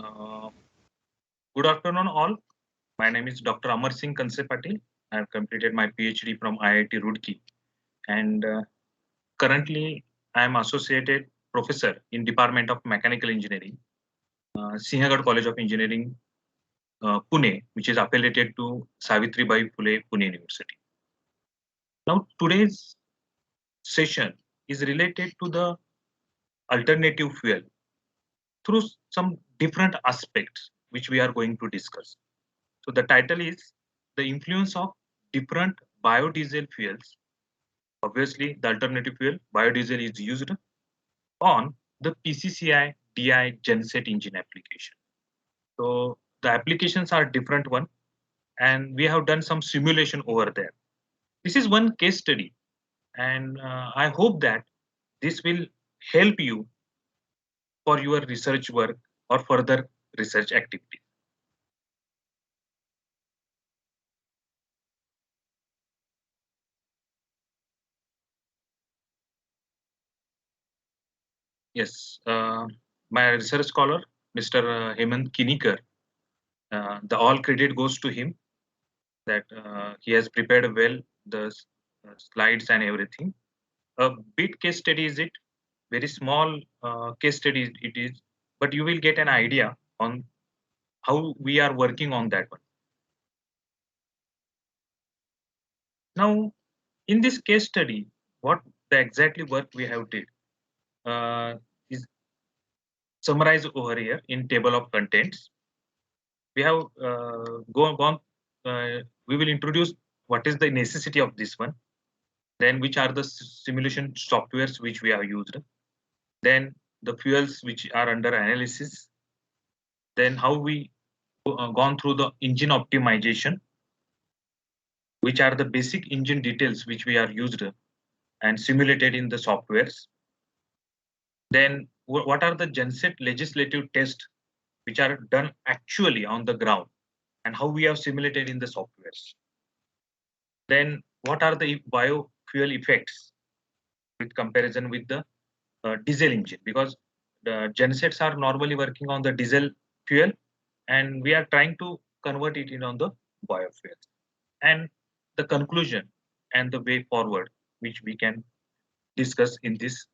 Uh, Good afternoon, all. My name is Dr. Amar Singh Kanse Patil. I have completed my PhD from IIT Roorkee, and currently I am associated professor in Department of Mechanical Engineering, Sinhagad College of Engineering, Pune, which is affiliated to Savitribai Phule Pune University. Now, today's session is related to the alternative fuel through some different aspects which we are going to discuss. So the title is the influence of different biodiesel fuels. Obviously, the alternative fuel biodiesel is used on the PCCI DI genset engine application. So the applications are different one, and we have done some simulation over there. This is one case study, and I hope that this will help you for your research work or further research activities. Yes, my research scholar, Mr. Hemant Kinikar, the all credit goes to him that he has prepared well the slides and everything. A bit case study is it, very small case study it is, but you will get an idea on how we are working on that one. Now, in this case study, what the exactly work we have did is summarized over here in table of contents. We have gone. We will introduce what is the necessity of this one, then which are the simulation softwares which we have used, then the fuels which are under analysis, then how we gone through the engine optimization, which are the basic engine details which we are used and simulated in the softwares, then what are the genset legislative tests which are done actually on the ground and how we have simulated in the softwares, then what are the biofuel effects with comparison with the diesel engine, because the gensets are normally working on the diesel fuel and we are trying to convert it in on the biofuels, and the conclusion and the way forward which we can discuss in this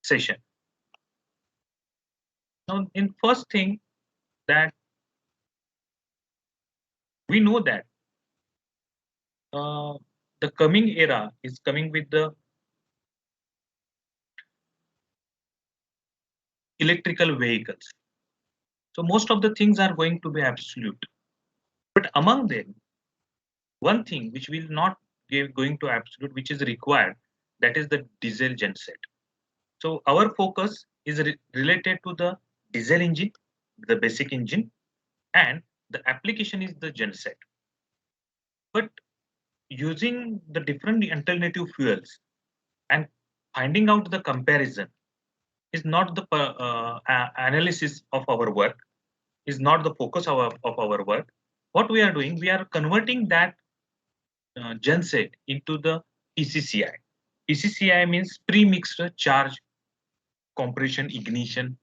session. Now, in first thing that we know that uh, the coming era is coming with the electrical vehicles. So most of the things are going to be absolute, but among them, one thing which will not give going to absolute, which is required, that is the diesel genset. So our focus is related to the diesel engine, the basic engine, and the application is the genset. But using the different alternative fuels and finding out the comparison is not the analysis of our work, is not the focus of our work. What we are doing, we are converting that genset into the PCCI. PCCI means pre-mixed charge compression ignition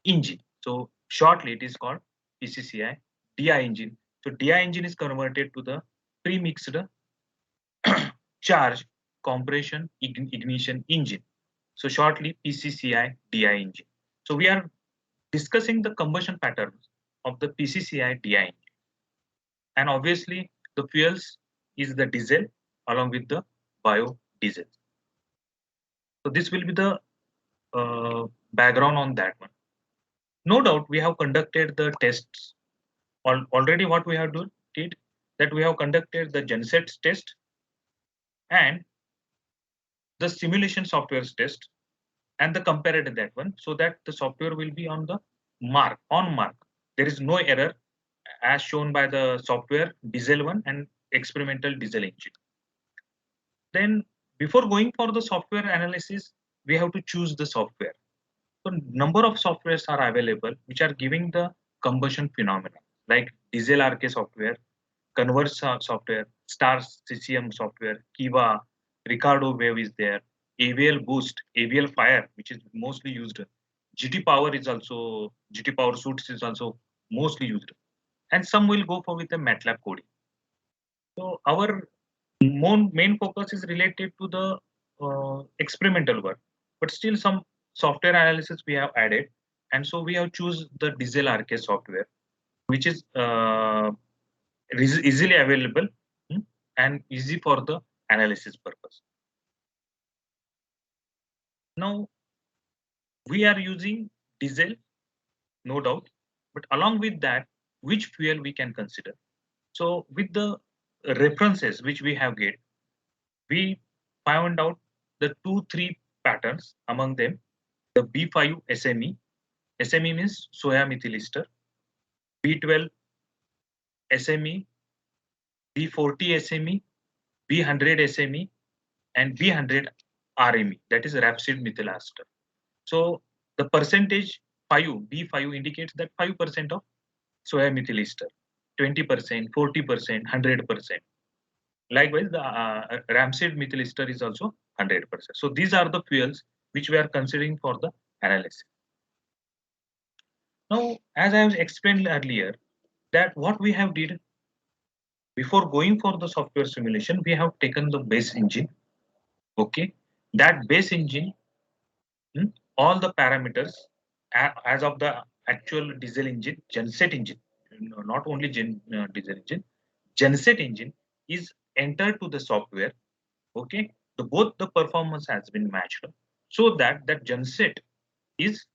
engine. So shortly it is called PCCI DI engine. So DI engine is converted to the pre-mixed charge compression ignition engine. So shortly PCCI DI engine. So we are discussing the combustion patterns of the PCCI DI engine. And obviously the fuels is the diesel along with the biodiesel. So this will be the background on that one. No doubt we have conducted the tests. Already what we have did that we have conducted the gensets test and the simulation softwares test and the compared that one, so that the software will be on the mark. There is no error as shown by the software diesel one and experimental diesel engine. Then before going for the software analysis, we have to choose the software. So number of softwares are available which are giving the combustion phenomena, like Diesel RK software, Converse software, Star CCM software, Kiva, Ricardo Wave is there, AVL Boost, AVL Fire, which is mostly used, GT power is also GT power suits is also mostly used, and some will go for with the MATLAB coding. So our main focus is related to the experimental work, but still some software analysis we have added, and so we have choose the Diesel RK software, which is easily available, and easy for the analysis purpose. Now we are using diesel, no doubt, but along with that, which fuel we can consider? So with the references which we have get, we found out the 2-3 patterns. Among them, the B5 SME. SME means soya methyl ester. B12 SME, B40 SME, B100 SME, and B100 RME, that is rapeseed methyl ester. So the percentage 5, B5 indicates that 5% of soya methyl ester, 20%, 40%, 100%. Likewise, the rapeseed methyl ester is also 100%. So these are the fuels which we are considering for the analysis. Now, as I have explained earlier, that what we have did before going for the software simulation, we have taken the base engine. Okay, that base engine, all the parameters as of the actual diesel engine, genset engine, not only diesel engine, genset engine is entered to the software. Okay, both the performance has been matched, so that that genset is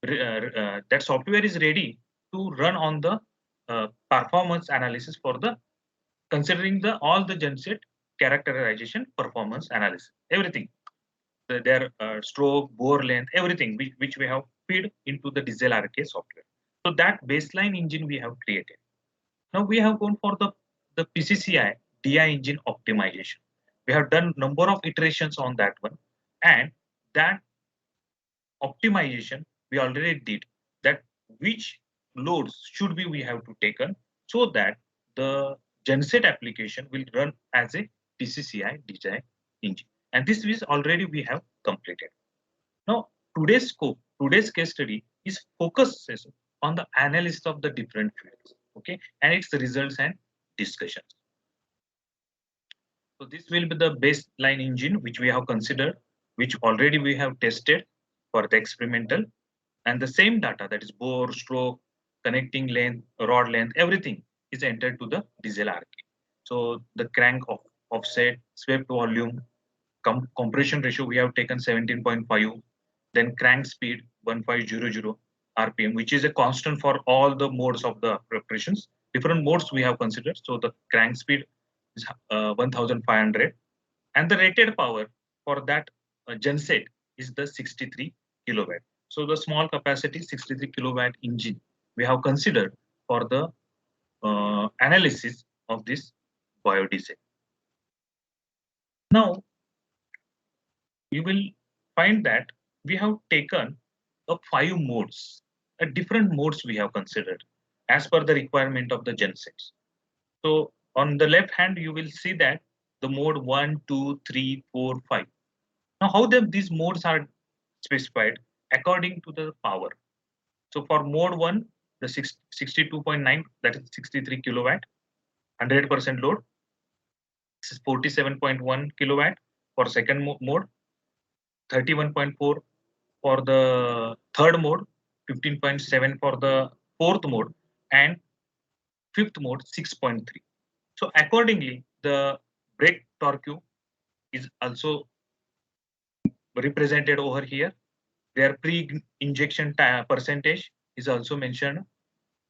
that software is ready to run on the performance analysis for the considering the all the genset characterization performance analysis, everything, their stroke, bore length, everything which we have fed into the Diesel RK software. So that baseline engine we have created. Now we have gone for the PCCI DI engine optimization. We have done number of iterations on that one, and that optimization we already did. That which loads should be we have to taken, so that the genset application will run as a PCCI design engine. And this is already we have completed. Now today's scope, today's case study is focuses on the analysis of the different fuels, okay, and its results and discussions. So this will be the baseline engine which we have considered, which already we have tested for the experimental, and the same data, that is bore, stroke, connecting length, rod length, everything is entered to the Diesel RK. So the crank offset, swept volume, compression ratio we have taken 17.5, then crank speed 1500 RPM, which is a constant for all the modes of the preparations. Different modes we have considered. So the crank speed is 1500, and the rated power for that genset is the 63 kilowatt. So the small capacity 63 kilowatt engine we have considered for the analysis of this biodiesel. Now you will find that we have taken up 5 modes, different modes we have considered as per the requirement of the gensets. So on the left hand, you will see that the mode 1, 2, 3, 4, 5. Now how these modes are specified according to the power. So for mode 1, the 62.9, that is 63 kilowatt, 100% load. This is 47.1 kilowatt for second mode, 31.4 for the third mode, 15.7 for the fourth mode, and fifth mode 6.3. So accordingly, the brake torque is also represented over here. Their pre-injection percentage is also mentioned.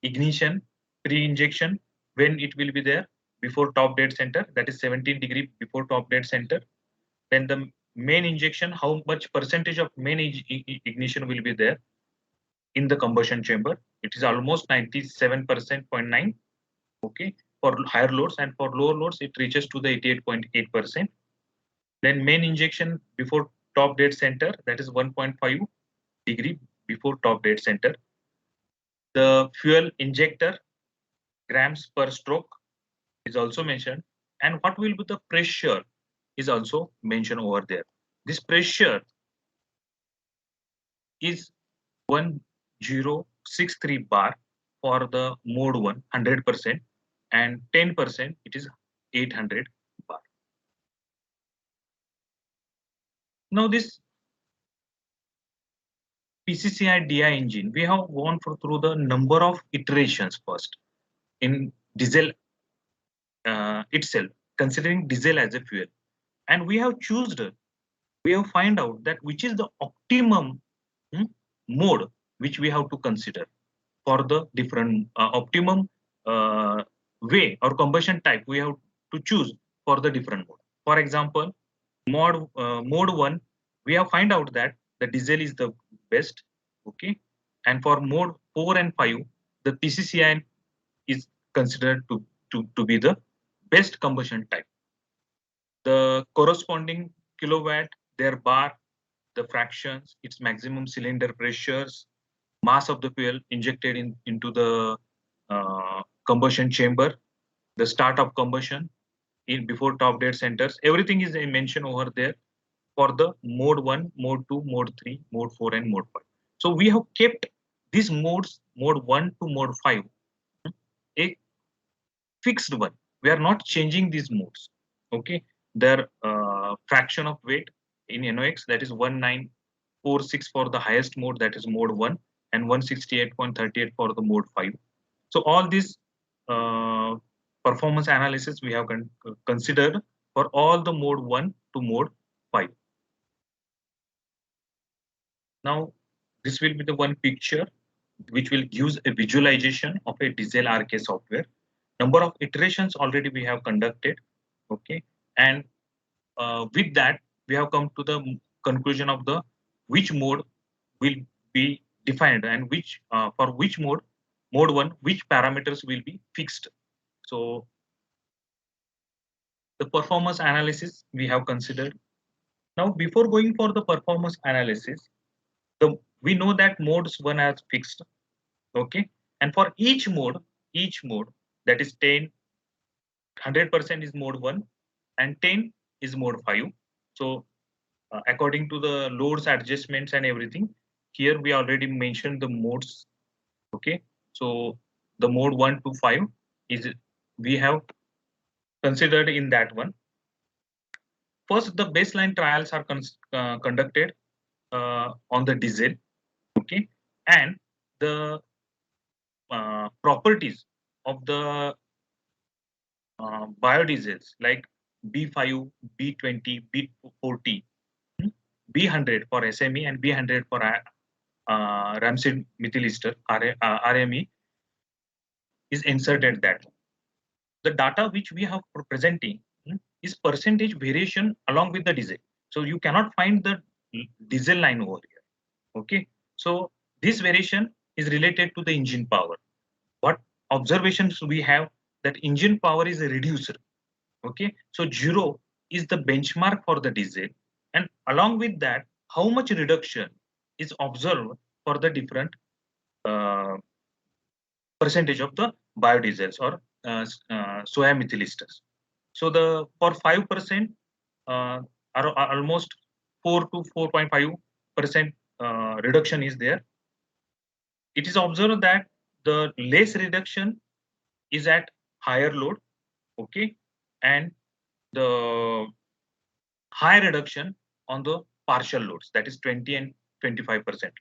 Ignition, pre-injection, when it will be there before top dead center, that is 17 degree before top dead center. Then the main injection, how much percentage of main ignition will be there in the combustion chamber. It is almost 97.9%. Okay, for higher loads, and for lower loads it reaches to the 88.8%. Then main injection before top dead center, that is 1.5 degree before top dead center. The fuel injector grams per stroke is also mentioned, and what will be the pressure is also mentioned over there. This pressure is 1063 bar for the mode 1 100%, and 10% it is 800 bar. Now this PCCI DI engine, we have gone through the number of iterations first in diesel itself, considering diesel as a fuel, and we have chosen, we have find out that which is the optimum mode which we have to consider for the different optimum way or combustion type we have to choose for the different mode. For example, mode 1, we have find out that the diesel is the best, okay, and for mode 4 and 5, the PCCI is considered to be the best combustion type. The corresponding kilowatt, their bar, the fractions, its maximum cylinder pressures, mass of the fuel injected into the combustion chamber, the start of combustion in before top dead centers, everything is mentioned over there for the mode 1, mode 2, mode 3, mode 4, and mode 5. So we have kept these modes, mode 1 to mode 5, a fixed one. We are not changing these modes. Okay, their fraction of weight in NOx, that is 1946 for the highest mode, that is mode 1, and 168.38 for the mode 5. So all these uh, performance analysis we have considered for all the mode 1 to mode 5. Now this will be the one picture which will use a visualization of a diesel RK software. Number of iterations already we have conducted, okay, and with that we have come to the conclusion of the which mode will be defined, and which for which mode 1, which parameters will be fixed. So the performance analysis we have considered. Now before going for the performance analysis, we know that modes 1 as fixed, okay, and for each mode, that is 10, 100% is mode 1, and 10 is mode 5. So according to the loads adjustments and everything, here we already mentioned the modes, okay. So the mode 1 to 5 is we have considered in that one. First, the baseline trials are conducted on the diesel, okay, and the properties of the biodiesels like B5, B20, B40, B100 for SME, and B100 for rancid methyl ester, RME, is inserted that. The data which we have presenting is percentage variation along with the diesel. So you cannot find the diesel line over here. Okay. So this variation is related to the engine power. What observations we have, that engine power is reduced. Okay. So 0 is the benchmark for the diesel. And along with that, how much reduction is observed for the different uh, percentage of the biodiesels or soya methyl esters. So the for 5% are almost 4 to 4.5% reduction is there. It is observed that the less reduction is at higher load, okay, and the high reduction on the partial loads, that is 20 and 25%.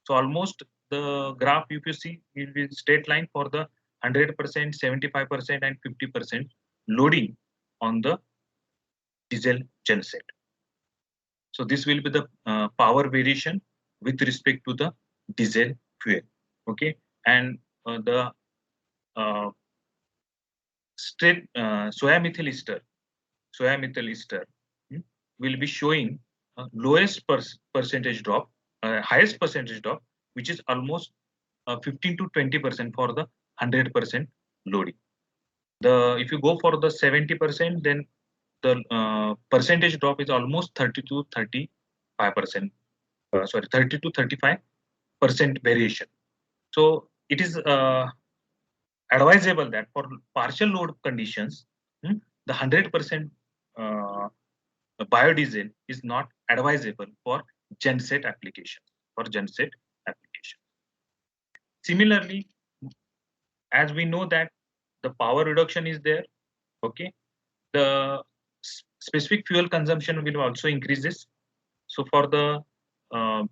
So almost the graph, if you see, will be straight line for the 100%, 75%, and 50% loading on the diesel genset. So this will be the power variation with respect to the diesel fuel. Okay, and the uh, straight soya methyl ester will be showing lowest percentage drop, highest percentage drop, which is almost 15 to 20% for the 100% loading. The if you go for the 70%, then the percentage drop is almost 30 to 35%. Sorry, 30 to 35% variation. So it is advisable that for partial load conditions, the 100% biodiesel is not advisable for genset application. Similarly, as we know that the power reduction is there, okay, the specific fuel consumption will also increases. So for the uh,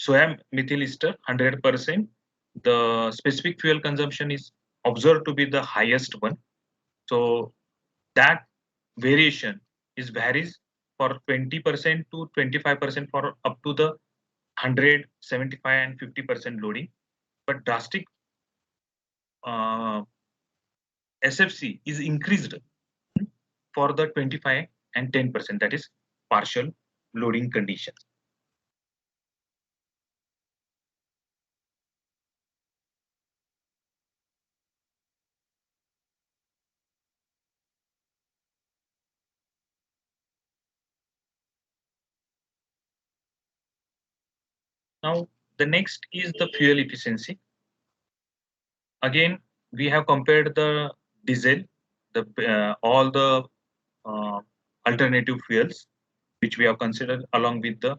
soya methyl ester 100%, the specific fuel consumption is observed to be the highest one. So that variation is varies for 20% to 25% for up to the 100, 75 and 50% loading. But drastic uh, SFC is increased for the 25 and 10%, that is partial loading conditions. Now, the next is the fuel efficiency. Again, we have compared the diesel, the all the uh, alternative fuels which we have considered along with the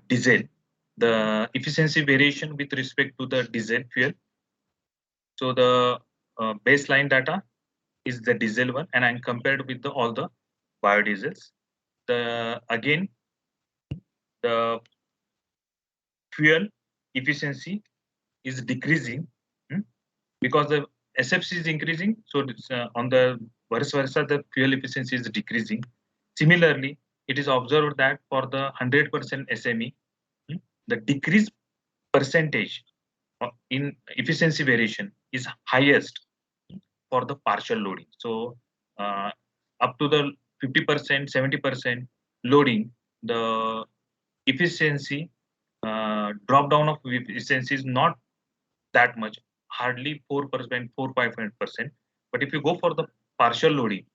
diesel, the efficiency variation with respect to the diesel fuel. So the baseline data is the diesel one, and I'm compared with the all the biodiesels. The again the fuel efficiency is decreasing, hmm, because the SFC is increasing. So it's, on the vice versa, the fuel efficiency is decreasing. Similarly, it is observed that for the 100% SME, the decrease percentage in efficiency variation is highest for the partial loading. So uh, up to the 50%, 70% loading, the efficiency drop down of efficiency is not that much, hardly 4%, 4-5%. But if you go for the partial loading,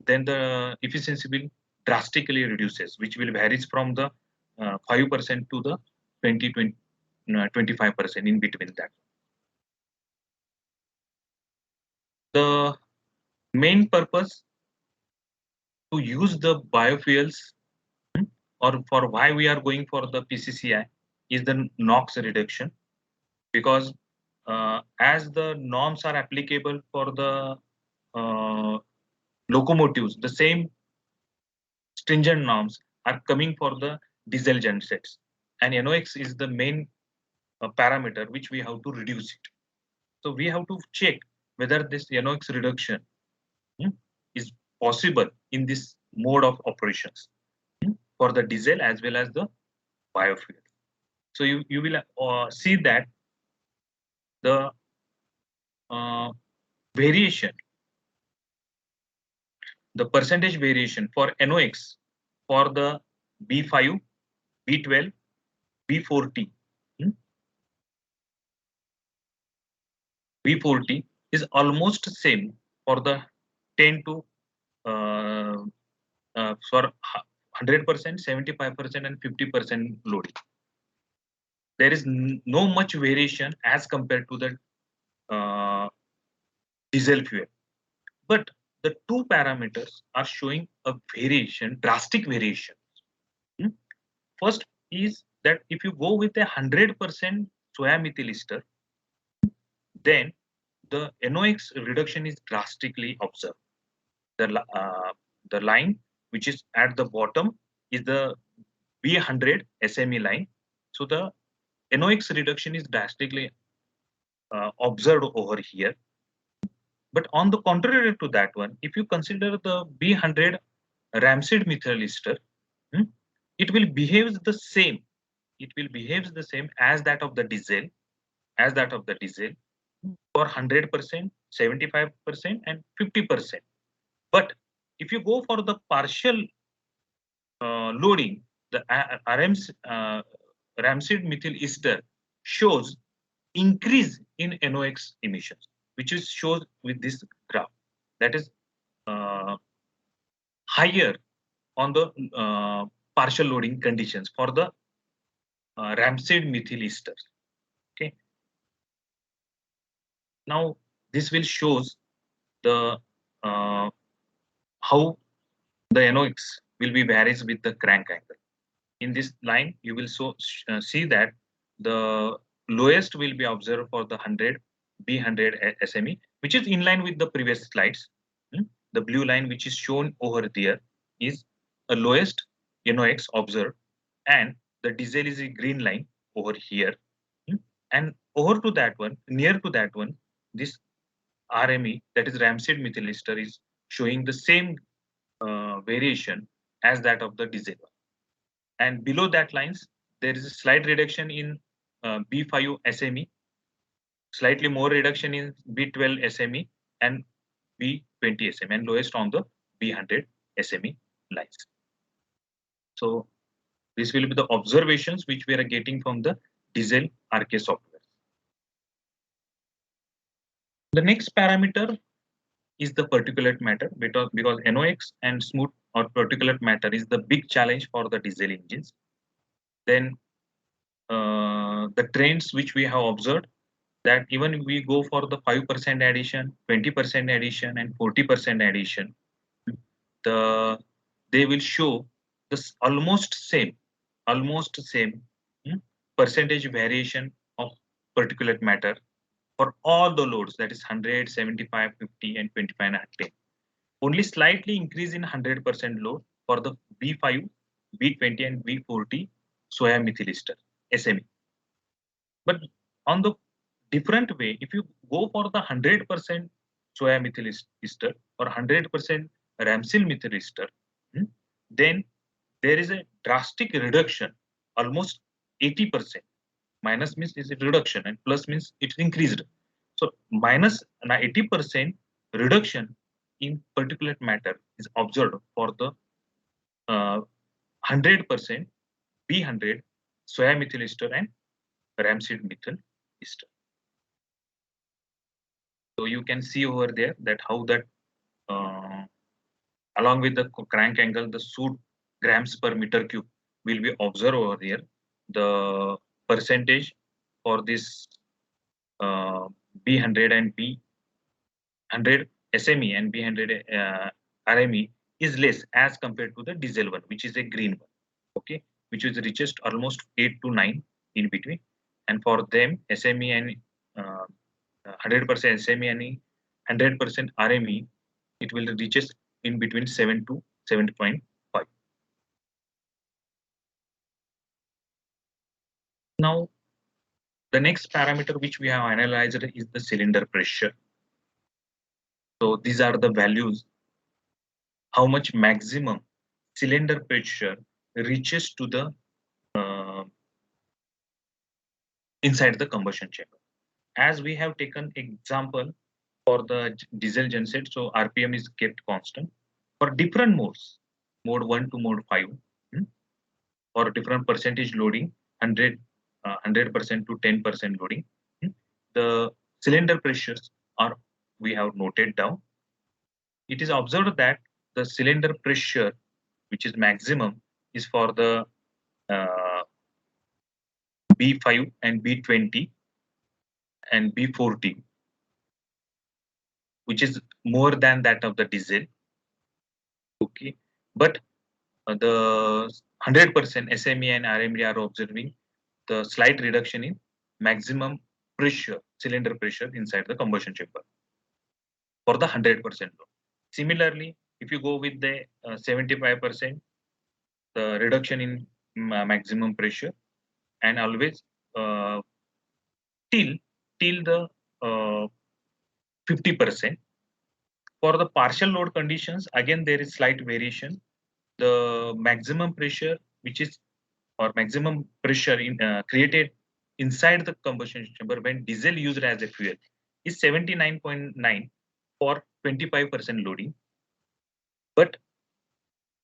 then the efficiency will drastically reduces, which will varies from the 5% to the 25% in between that. The main purpose to use the biofuels, or for why we are going for the PCCI, is the NOx reduction, because as the norms are applicable for the uh, locomotives, the same stringent norms are coming for the diesel gensets, and NOx is the main parameter which we have to reduce it. So we have to check whether this NOx reduction, hmm, is possible in this mode of operations, for the diesel as well as the biofuel. So you will see that the uh, variation, the percentage variation for NOx for the B5, B12, B40, B40 is almost same for the 10 to uh, for 100%, 75%, and 50% loading. There is no much variation as compared to the uh, diesel fuel. But the two parameters are showing a variation, drastic variation. Hmm? First is that if you go with a 100% soya methyl ester, then the NOx reduction is drastically observed. The line which is at the bottom is the B100 SME line. So the NOx reduction is drastically observed over here. But on the contrary to that one, if you consider the B100 rapeseed methyl ester, hmm, it will behave the same. It will behave the same as that of the diesel, for 100%, 75%, and 50%. But if you go for the partial loading, the rapeseed methyl ester shows increase in NOx emissions, which is shown with this graph. That is uh, higher on the partial loading conditions for the rapeseed methyl esters. Okay. Now this will shows the how the NOx will be varies with the crank angle. In this line, you will see that the lowest will be observed for the 100 B100 SME, which is in line with the previous slides. The blue line which is shown over there is the lowest NOx observed, and the diesel is a green line over here. And over to that one, near to that one, this RME, that is rapeseed methyl ester, is showing the same variation as that of the diesel one. And below that lines, there is a slight reduction in B5 SME, slightly more reduction in B12 SME, and B20 SME, and lowest on the B100 SME lines. So this will be the observations which we are getting from the diesel RK software. The next parameter is the particulate matter, because NOx and smooth or particulate matter is the big challenge for the diesel engines. Then the trends which we have observed, that even we go for the 5% addition, 20% addition, and 40% addition, they will show this almost same percentage variation of particulate matter for all the loads, that is 100, 75, 50, and 25 and 10. Only slightly increase in 100% load for the B5, B20, and B40 soya methyl ester SME. But on the different way, if you go for the 100% soya methyl ester or 100% rapeseed methyl ester, then there is a drastic reduction, almost 80%. Minus means is a reduction, and plus means it's increased. So minus 80% reduction in particulate matter is observed for the 100% B100 soya methyl ester and rapeseed methyl ester. So you can see over there that how that along with the crank angle, the soot grams per meter cube will be observed over here. The percentage for this B100 and B100 SME and B100 RME is less as compared to the diesel one, which is a green one, okay, which is reaches almost 8 to 9 in between. And for them, SME and 100% SME and 100% RME, it will reaches in between 7 to 7.5. Now, the next parameter which we have analyzed is the cylinder pressure. So these are the values, how much maximum cylinder pressure reaches to the inside the combustion chamber. As we have taken example for the diesel genset, so RPM is kept constant. For different modes, mode 1 to mode 5, for different percentage loading, 100% to 10% loading, the cylinder pressures are we have noted down. It is observed that the cylinder pressure, which is maximum, is for the B5 and B20 and B40, which is more than that of the diesel. Okay, but the 100% SME and RME are observing the slight reduction in maximum pressure, cylinder pressure inside the combustion chamber for the 100% load. Similarly, if you go with the 75%, the reduction in maximum pressure, and always till the 50%. For the partial load conditions, again there is slight variation. The maximum pressure, which is or maximum pressure created inside the combustion chamber when diesel used as a fuel is 79.9 for 25% loading. But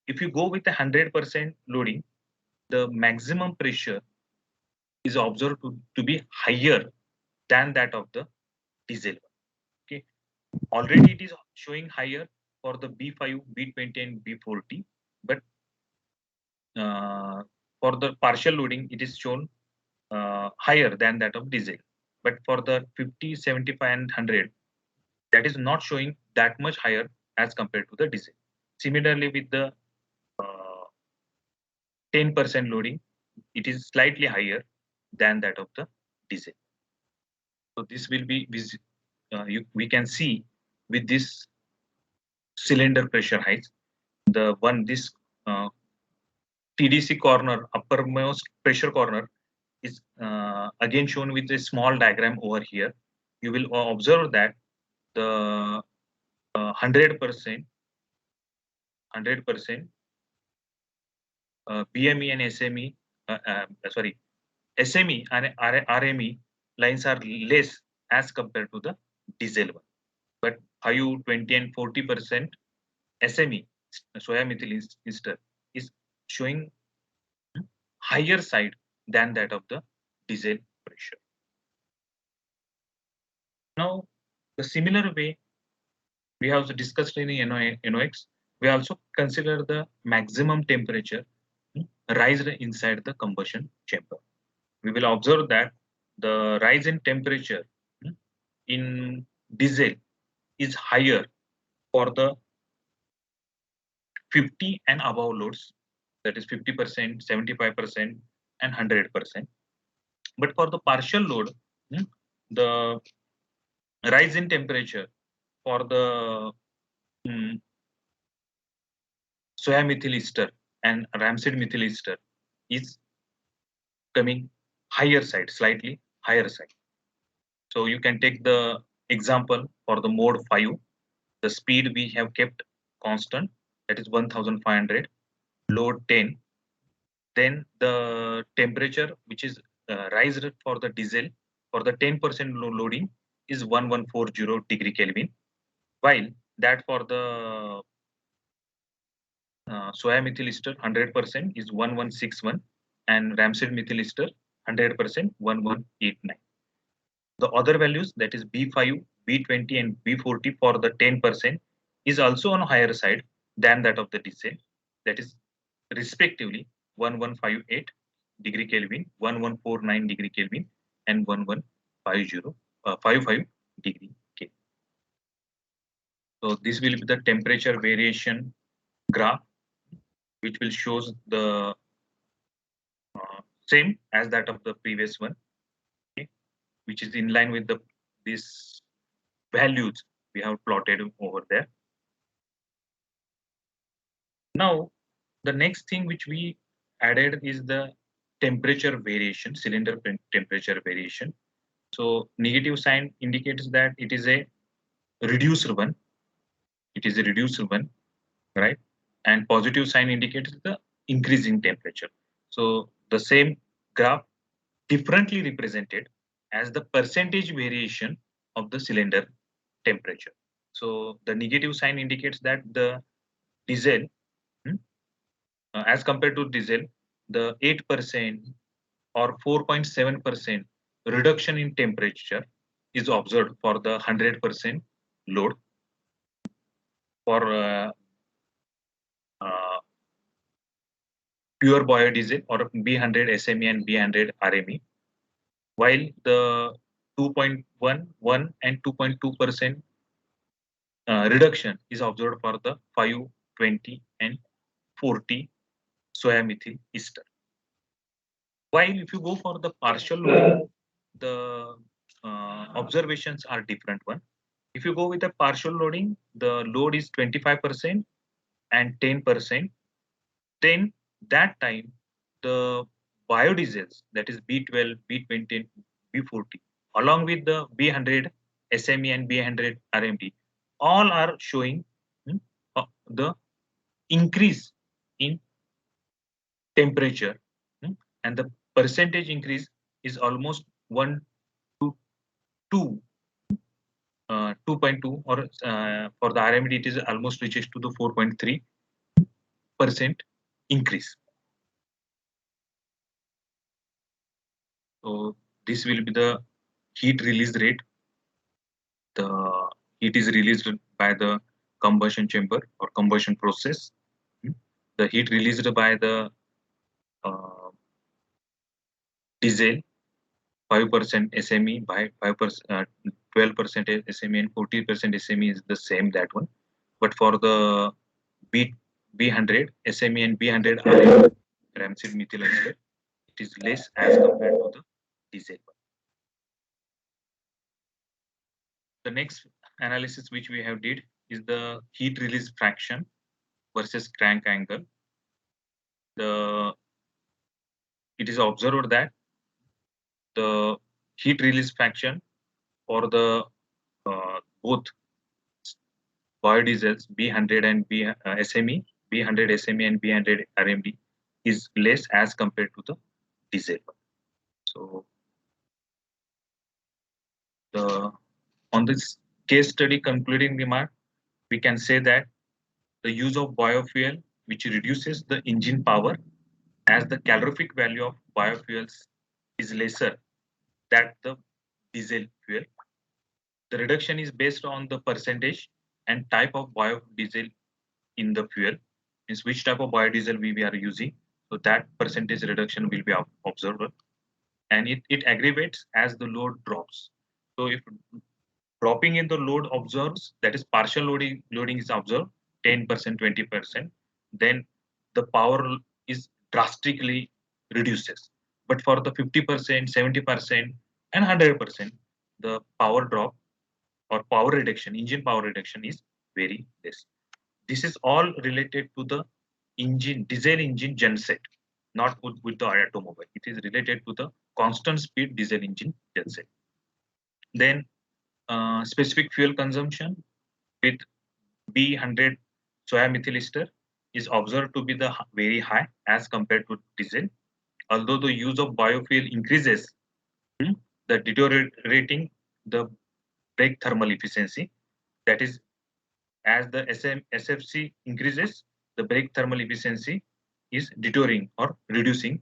if you go with a 100% loading, the maximum pressure is observed to be higher than that of the diesel. Okay, already it is showing higher for the B5, B20, and B40, but for the partial loading, it is shown higher than that of diesel. But for the 50, 75, and 100, that is not showing that much higher as compared to the diesel. Similarly, with the 10% loading, it is slightly higher than that of the diesel. So this will be we can see with this cylinder pressure heights, the one this TDC corner, uppermost pressure corner, is again shown with a small diagram over here. You will observe that the 100% BME and SME, sorry, SME and RME lines are less as compared to the diesel one. But 5, 20, and 40% SME, soya methyl ester, is showing higher side than that of the diesel pressure. Now, the similar way we have discussed in NOx, we also consider the maximum temperature rise inside the combustion chamber. We will observe that the rise in temperature in diesel is higher for the 50 and above loads, that is 50%, 75%, and 100%. But for the partial load, the rise in temperature for the soya methyl ester and rapeseed methyl ester is coming higher side, slightly higher side. So you can take the example for the mode 5. The speed we have kept constant, that is 1500, load 10. Then the temperature which is raised for the diesel for the 10% loading is 1140 degree Kelvin, while that for the soya methyl ester 100% is 1161, and rapeseed methyl ester 100% 1189. The other values, that is B5, B20, and B40 for the 10% is also on higher side than that of the diesel, that is respectively 1158 degree Kelvin, 1149 degree Kelvin, and 1155 degree Kelvin. So this will be the temperature variation graph, which will shows the same as that of the previous one, okay, which is in line with the these values we have plotted over there. Now, the next thing which we added is the temperature variation, cylinder temperature variation. So negative sign indicates that it is a reduced one. It is a reduced one, right? And positive sign indicates the increasing temperature. So the same graph differently represented as the percentage variation of the cylinder temperature. So the negative sign indicates that the diesel, as compared to diesel, the 8% or 4.7% reduction in temperature is observed for the 100% load. For pure biodiesel or B100 SME and B100 RME, while the 2.11 and 2.2% reduction is observed for the 5, 20, and 40 soya methyl ester. While if you go for the partial loading, the observations are different one. If you go with a partial loading, the load is 25% and 10%. Then that time the biodiesels, that is B12, B20, and B40, along with the B100 SME and B100 RMD, all are showing the increase in temperature, and the percentage increase is almost 1 to 2, 2.2, or for the RMD it is almost reaches to the 4.3% increase. So this will be the heat release rate. The heat is released by the combustion chamber or combustion process. The heat released by the diesel, 5% SME by 5%, 12% SME and 40% SME is the same, that one. But for the B100 SME and B100 rapeseed methyl ester, it is less as compared to the diesel one. The next analysis which we have did is the heat release fraction versus crank angle. It is observed that the heat release fraction for the both biodiesels B100 and SME, B100 SME and B100 RMD is less as compared to the diesel. So on this case study concluding remark, we can say that the use of biofuel, which reduces the engine power, as the calorific value of biofuels is lesser than the diesel fuel. The reduction is based on the percentage and type of biodiesel in the fuel, means which type of biodiesel we are using. So that percentage reduction will be observed, and it aggravates as the load drops. So if dropping in the load observes, that is partial loading is observed, 10%, 20%, then the power is drastically reduces. But for the 50%, 70%, and 100%, the power drop or power reduction, engine power reduction is very less. This is all related to the engine, diesel engine genset, not with the automobile. It is related to the constant speed diesel engine genset. Then specific fuel consumption with B100 soya methyl ester is observed to be the very high as compared to diesel. Although the use of biofuel increases, the deteriorating the brake thermal efficiency. That is, as the SFC increases, the brake thermal efficiency is deteriorating or reducing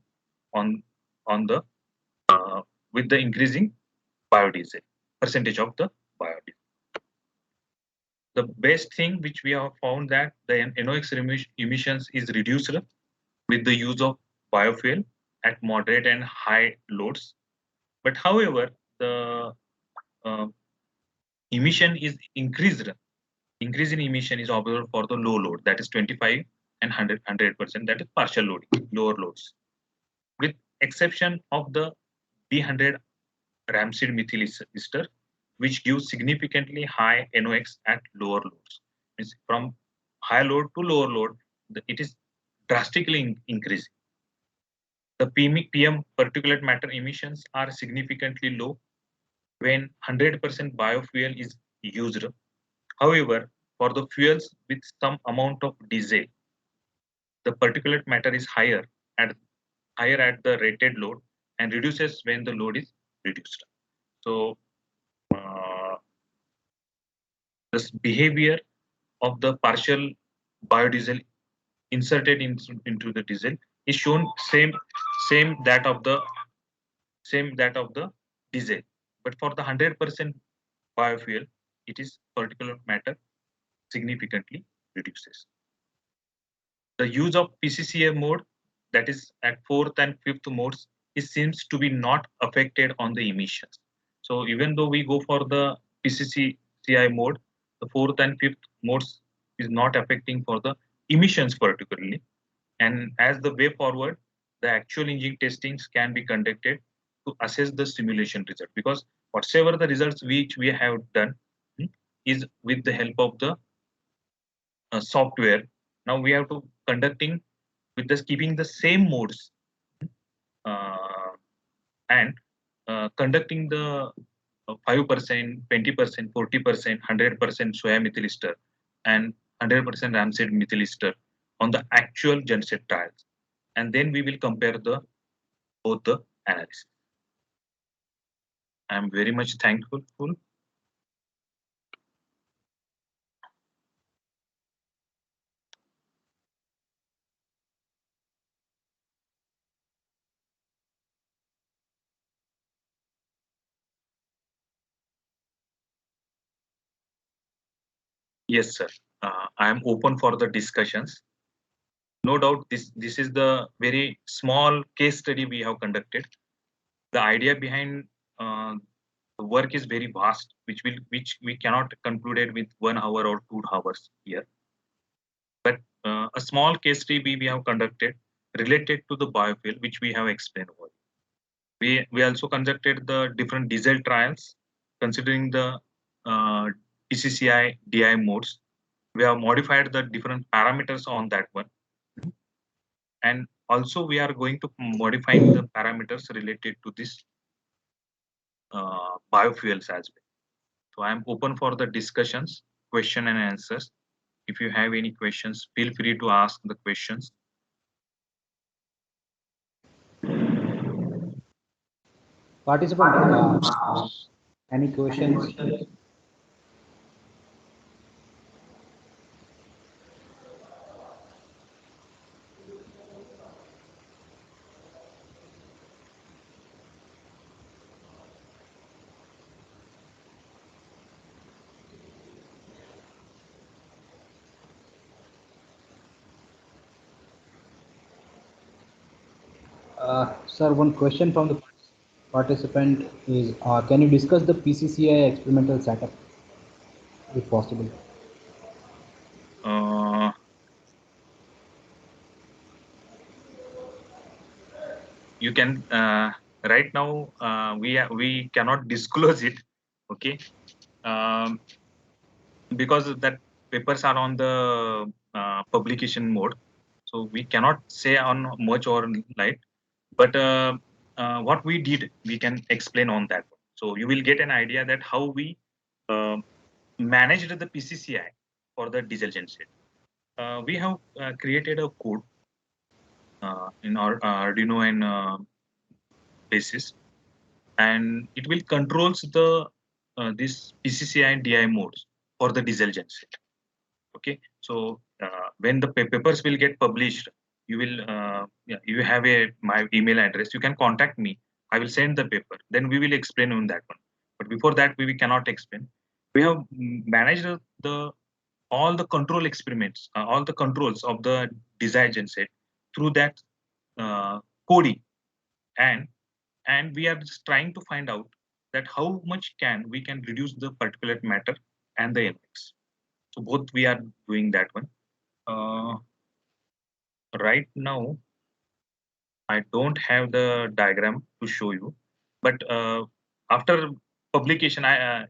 on the with the increasing biodiesel percentage of the biodiesel. The best thing which we have found that the NOx emissions is reduced with the use of biofuel at moderate and high loads. But however, the uh, emission is increased. Increase in emission is observed for the low load, that is 25 and 100%, that is partial loading, lower loads. With exception of the B100 rapeseed methyl ester, which gives significantly high NOx at lower loads. Means from high load to lower load, it is drastically increasing. The PM particulate matter emissions are significantly low when 100% biofuel is used. However, for the fuels with some amount of diesel, the particulate matter is at higher at the rated load and reduces when the load is reduced. So this behavior of the partial biodiesel inserted into the diesel is shown same that of the diesel, but for the 100% biofuel, it is particulate matter significantly reduces. The use of PCCA mode, that is at fourth and fifth modes, it seems to be not affected on the emissions. So even though we go for the PCCI mode, the fourth and fifth modes is not affecting for the emissions particularly. And as the way forward, the actual engine testings can be conducted to assess the simulation result, because whatever the results which we have done is with the help of the software. Now we have to conducting with this keeping the same modes uh, and conducting the 5%, 20%, 40%, 100% soya methyl ester and 100% rapeseed methyl ester on the actual genset trials, and then we will compare the both the analysis. I am very much thankful. Yes, sir. I am open for the discussions. No doubt, this is the very small case study we have conducted. The idea behind the work is very vast, which we cannot conclude it with 1 hour or 2 hours here. But a small case study we have conducted related to the biofuel, which we have explained over. We also conducted the different diesel trials, considering the PCCI DI modes. We have modified the different parameters on that one, and also we are going to modifying the parameters related to this biofuels as well. So I am open for the discussions, question and answers. If you have any questions, feel free to ask the questions. Participant, any questions? Sir, one question from the participant is, can you discuss the PCCI experimental setup, if possible? Uh, you can right now we cannot disclose it, okay, um, because that papers are on the publication mode, so we cannot say on much or light. But what we did, we can explain on that. So you will get an idea that how we uh, managed the PCCI for the diesel genset. We have created a code in our Arduino and basis, and it will controls the this PCCI and DI modes for the diesel genset. Okay, so when the papers will get published, you will yeah, you have a my email address. You can contact me. I will send the paper. Then we will explain on that one. But before that, we cannot explain. We have managed the all the control experiments, all the controls of the design genset through that coding, and we are just trying to find out that how much can we can reduce the particulate matter and the NOx. So both we are doing that one. Uh, right now, I don't have the diagram to show you, but after publication,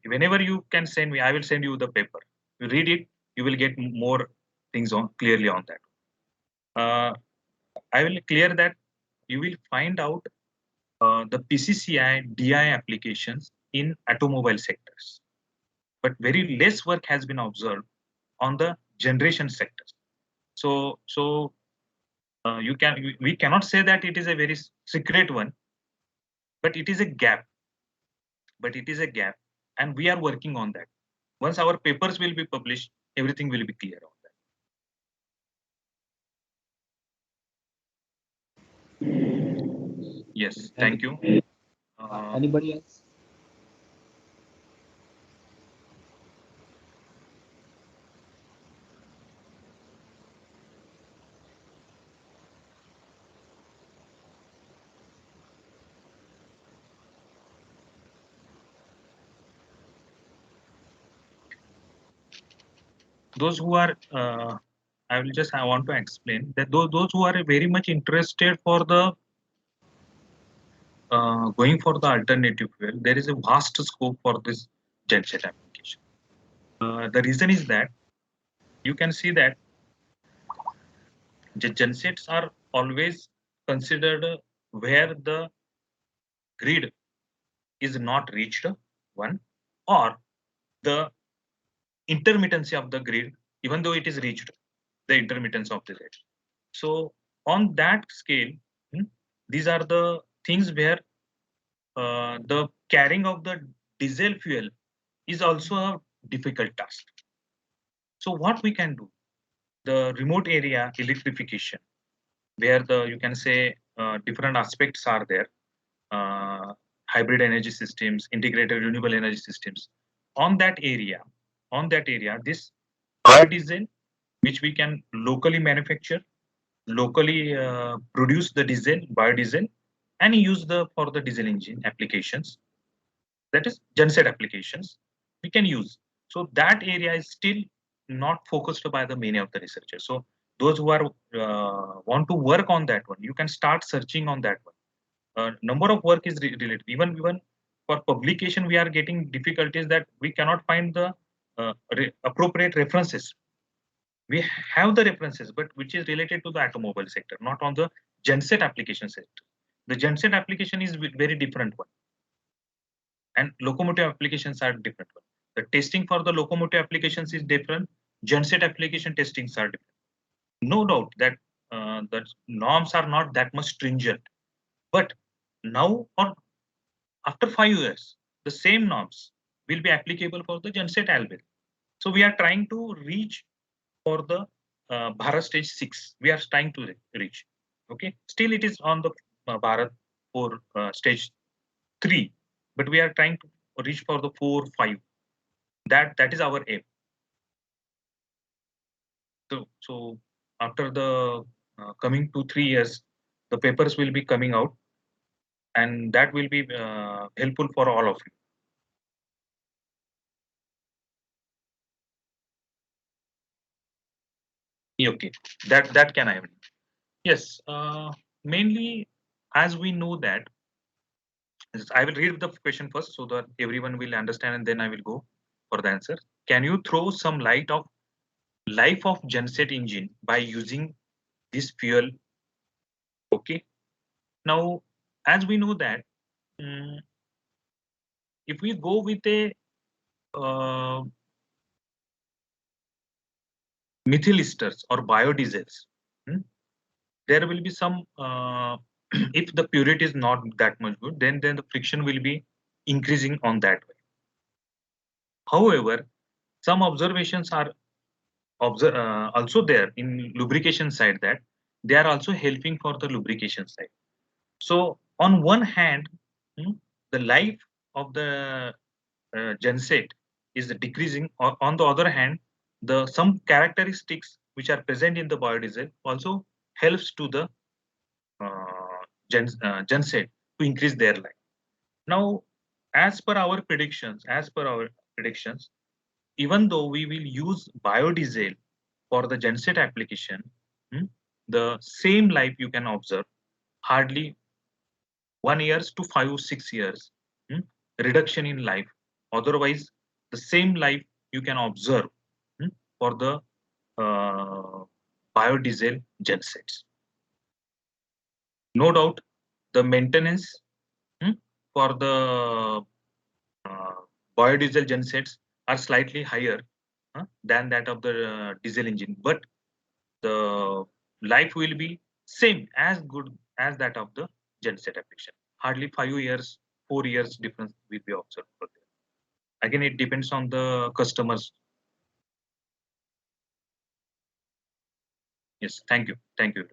whenever you can send me, I will send you the paper. You read it, you will get more things on clearly on that. Uh, I will clear that you will find out the PCCI DI applications in automobile sectors, but very less work has been observed on the generation sectors. So we cannot say that it is a very secret one, but it is a gap. But it is a gap, and we are working on that. Once our papers will be published, everything will be clear on that. Yes, thank you. Anybody else? Those who are I want to explain that those who are very much interested for the going for the alternative fuel, there is a vast scope for this genset application. The reason is that you can see that the gensets are always considered where the grid is not reached, one, or the intermittency of the grid, even though it is reached, the intermittence of the grid. So on that scale, these are the things where the carrying of the diesel fuel is also a difficult task. So what we can do, the remote area electrification, where the you can say different aspects are there, uh, hybrid energy systems, integrated renewable energy systems. On that area, this biodiesel, which we can locally manufacture, locally produce the diesel, biodiesel, and use the for the diesel engine applications. That is genset applications we can use. So that area is still not focused by the many of the researchers. So those who are want to work on that one, you can start searching on that one. Number of work is related. Even for publication, we are getting difficulties that we cannot find the appropriate references. We have the references, but which is related to the automobile sector, not on the genset application sector. The genset application is very different one, and locomotive applications are different one. The testing for the locomotive applications is different. Genset application testings are different. No doubt that the norms are not that much stringent, but now or after 5 years, the same norms will be applicable for the genset as well. So we are trying to reach for the Bharat stage 6. We are trying to reach. Okay, still it is on the Bharat for stage 3, but we are trying to reach for the 4, 5. That is our aim. So after the coming 2-3 years, the papers will be coming out, and that will be helpful for all of you. Okay, that can I. Yes, mainly as we know that, I will read the question first so that everyone will understand, and then I will go for the answer. Can you throw some light of life of genset engine by using this fuel? Okay. Now, as we know that, mm, if we go with a uh, methyl esters or biodiesels, hmm, there will be some if the purity is not that much good, then the friction will be increasing on that way. However, some observations are also there in lubrication side, that they are also helping for the lubrication side. So on one hand, the life of the genset is decreasing. On the other hand, the some characteristics which are present in the biodiesel also helps to the genset to increase their life. Now, as per our predictions, even though we will use biodiesel for the genset application, the same life you can observe, hardly 1 years to 5-6 years reduction in life. Otherwise, the same life you can observe for the biodiesel gensets. No doubt, the maintenance for the uh, biodiesel gensets are slightly higher than that of the diesel engine, but the life will be same as good as that of the genset application. Hardly 5 years, 4 years difference will be observed for them. Again, it depends on the customers. Yes, thank you. Thank you.